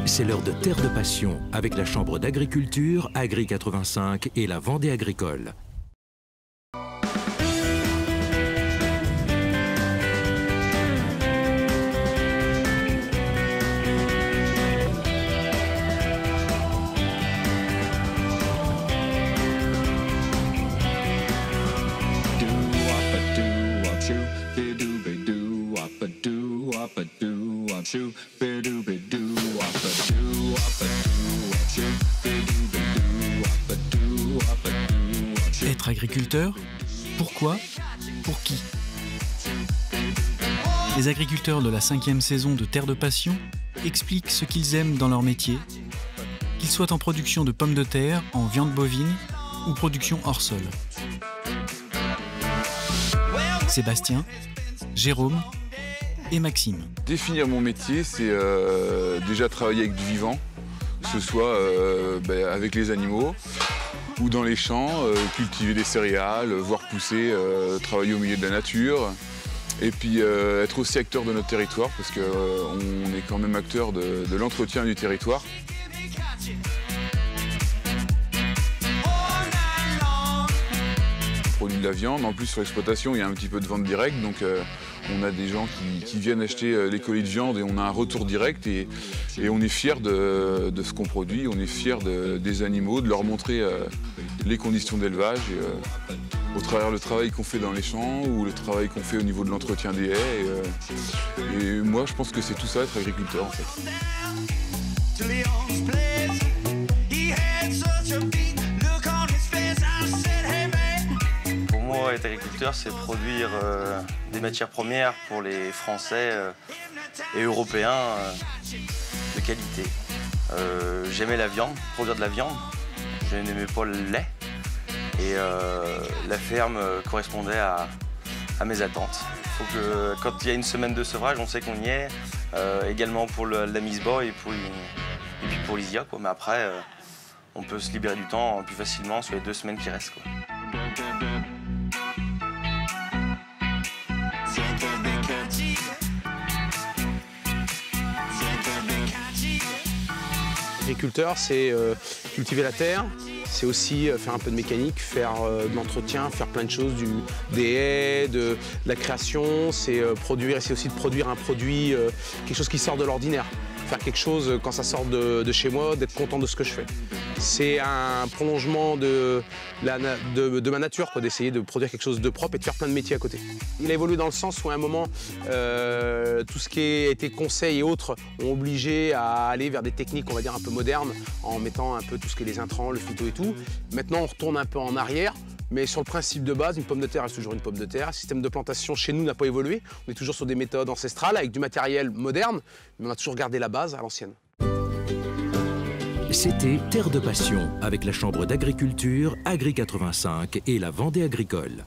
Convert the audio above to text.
C'est l'heure de Terre de Passion avec la Chambre d'agriculture, Agri 85 et la Vendée agricole. Être agriculteur, pourquoi? Pour qui? Les agriculteurs de la 5e saison de Terre de Passion expliquent ce qu'ils aiment dans leur métier, qu'ils soient en production de pommes de terre, en viande bovine ou production hors sol. Sébastien, Jérôme et Maxime. Définir mon métier, c'est déjà travailler avec du vivant, que ce soit avec les animaux ou dans les champs, cultiver des céréales, voir pousser, travailler au milieu de la nature. Et puis être aussi acteur de notre territoire, parce qu'on est quand même acteur de l'entretien du territoire. On produit de la viande, en plus sur l'exploitation il y a un petit peu de vente directe, donc on a des gens qui viennent acheter les colis de viande et on a un retour direct et on est fiers de ce qu'on produit, on est fiers des animaux, de leur montrer les conditions d'élevage au travers le travail qu'on fait dans les champs ou le travail qu'on fait au niveau de l'entretien des haies. Et moi je pense que c'est tout ça être agriculteur en fait. Être agriculteur, c'est produire des matières premières pour les Français et Européens de qualité. J'aimais la viande, produire de la viande. Je n'aimais pas le lait. Et la ferme correspondait à mes attentes. Faut que, quand il y a une semaine de sevrage, on sait qu'on y est. Également pour la mise bas et puis pour l'ISIA. Mais après, on peut se libérer du temps plus facilement sur les 2 semaines qui restent, quoi. Agriculteur, c'est cultiver la terre, c'est aussi faire un peu de mécanique, faire de l'entretien, faire plein de choses, des haies, de la création, c'est essayer aussi de produire un produit, quelque chose qui sort de l'ordinaire. Faire quelque chose, quand ça sort de chez moi, d'être content de ce que je fais. C'est un prolongement de ma nature, d'essayer de produire quelque chose de propre et de faire plein de métiers à côté. Il a évolué dans le sens où à un moment, tout ce qui a été conseil et autres ont obligé à aller vers des techniques, on va dire, un peu modernes, en mettant un peu tout ce qui est les intrants, le phyto et tout. Maintenant, on retourne un peu en arrière. Mais sur le principe de base, une pomme de terre reste toujours une pomme de terre. Le système de plantation chez nous n'a pas évolué. On est toujours sur des méthodes ancestrales avec du matériel moderne, mais on a toujours gardé la base à l'ancienne. C'était Terre de Passion avec la Chambre d'agriculture, Agri 85 et la Vendée agricole.